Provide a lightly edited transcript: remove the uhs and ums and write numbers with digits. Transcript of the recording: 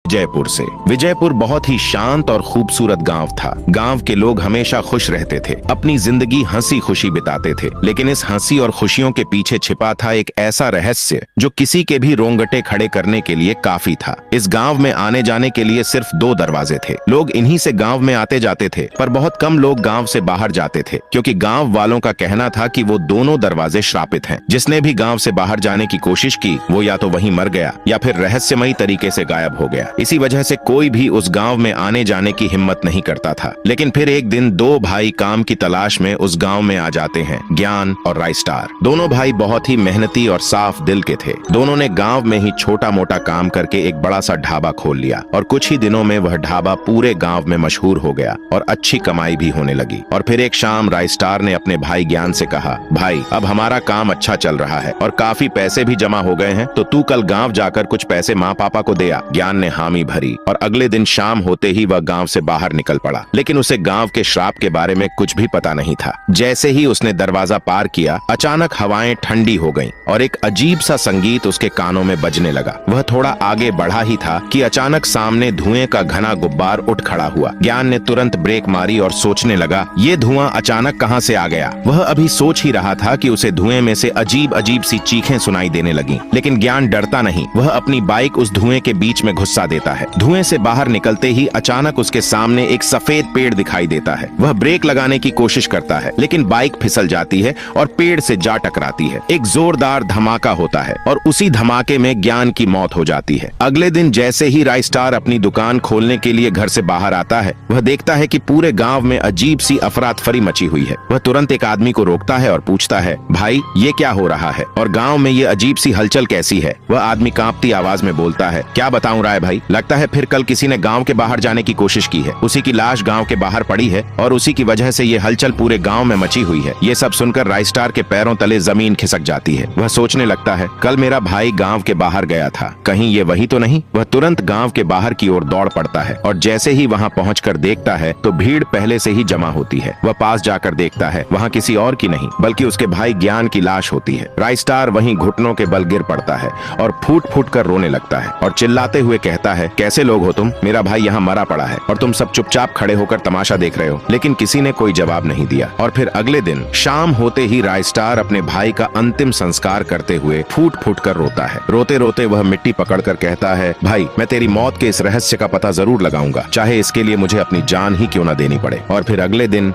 जयपुर से। विजयपुर बहुत ही शांत और खूबसूरत गांव था। गांव के लोग हमेशा खुश रहते थे, अपनी जिंदगी हंसी खुशी बिताते थे। लेकिन इस हंसी और खुशियों के पीछे छिपा था एक ऐसा रहस्य जो किसी के भी रोंगटे खड़े करने के लिए काफी था। इस गांव में आने जाने के लिए सिर्फ 2 दरवाजे थे। लोग इन्हीं से गांव में आते जाते थे, पर बहुत कम लोग गांव से बाहर जाते थे, क्योंकि गांव वालों का कहना था कि वो दोनों दरवाजे श्रापित हैं। जिसने भी गांव से बाहर जाने की कोशिश की वो या तो वहीं मर गया या फिर रहस्यमयी तरीके से गायब हो गया। इसी वजह से कोई भी उस गांव में आने जाने की हिम्मत नहीं करता था। लेकिन फिर एक दिन 2 भाई काम की तलाश में उस गांव में आ जाते हैं, ज्ञान और राइस्टार। दोनों भाई बहुत ही मेहनती और साफ दिल के थे। दोनों ने गांव में ही छोटा मोटा काम करके एक बड़ा सा ढाबा खोल लिया और कुछ ही दिनों में वह ढाबा पूरे गांव में मशहूर हो गया और अच्छी कमाई भी होने लगी। और फिर एक शाम राइस्टार ने अपने भाई ज्ञान से कहा, भाई अब हमारा काम अच्छा चल रहा है और काफी पैसे भी जमा हो गए हैं, तो तू कल गांव जाकर कुछ पैसे माँ पापा को दे आ। ज्ञान ने हामी भरी और अगले दिन शाम होते ही वह गांव से बाहर निकल पड़ा। लेकिन उसे गांव के श्राप के बारे में कुछ भी पता नहीं था। जैसे ही उसने दरवाजा पार किया, अचानक हवाएं ठंडी हो गईं और एक अजीब सा संगीत उसके कानों में बजने लगा। वह थोड़ा आगे बढ़ा ही था कि अचानक सामने धुएं का घना गुब्बार उठ खड़ा हुआ। ज्ञान ने तुरंत ब्रेक मारी और सोचने लगा, ये धुआं अचानक कहां से आ गया। वह अभी सोच ही रहा था कि उसे धुएं में से अजीब अजीब सी चीखें सुनाई देने लगी। लेकिन ज्ञान डरता नहीं, वह अपनी बाइक उस धुएं के बीच में घुसा देता है। धुएं से बाहर निकलते ही अचानक उसके सामने एक सफेद पेड़ दिखाई देता है। वह ब्रेक लगाने की कोशिश करता है, लेकिन बाइक फिसल जाती है और पेड़ से जा टकराती है। एक जोरदार धमाका होता है और उसी धमाके में ज्ञान की मौत हो जाती है। अगले दिन जैसे ही राइस्टार अपनी दुकान खोलने के लिए घर से बाहर आता है, वह देखता है कि पूरे गांव में अजीब सी अफरा-तफरी मची हुई है। वह तुरंत एक आदमी को रोकता है और पूछता है, भाई ये क्या हो रहा है और गांव में ये अजीब सी हलचल कैसी है। वह आदमी कांपती आवाज में बोलता है, क्या बताऊं राय भाई, लगता है फिर कल किसी ने गांव के बाहर जाने की कोशिश की है। उसी की लाश गांव के बाहर पड़ी है और उसी की वजह से ये हलचल पूरे गांव में मची हुई है। ये सब सुनकर राइस्टार के पैरों तले जमीन खिसक जाती है। वह सोचने लगता है, कल मेरा भाई गांव के बाहर गया था, कहीं ये वही तो नहीं। वह तुरंत गांव के बाहर की ओर दौड़ पड़ता है और जैसे ही वहां पहुंचकर देखता है तो भीड़ पहले से ही जमा होती है। वह पास जाकर देखता है, वहां किसी और की नहीं बल्कि उसके भाई ज्ञान की लाश होती है। राइस्टार वहीं घुटनों के बल गिर पड़ता है और फूट फूट कर रोने लगता है और चिल्लाते हुए कहता है, कैसे लोग हो तुम, मेरा भाई यहाँ मरा पड़ा है और तुम सब चुपचाप खड़े होकर तमाशा देख रहे हो। लेकिन किसी ने कोई जवाब नहीं दिया। और फिर अगले दिन शाम होते ही राइस्टार अपने भाई का अंतिम संस्कार करते हुए फूट फूट कर रोता है। रोते रोते वह मिट्टी पकड़कर कहता है, भाई मैं तेरी मौत के इस रहस्य का पता जरूर लगाऊंगा, चाहे इसके लिए मुझे अपनी जान ही क्यों न देनी पड़े। और फिर अगले दिन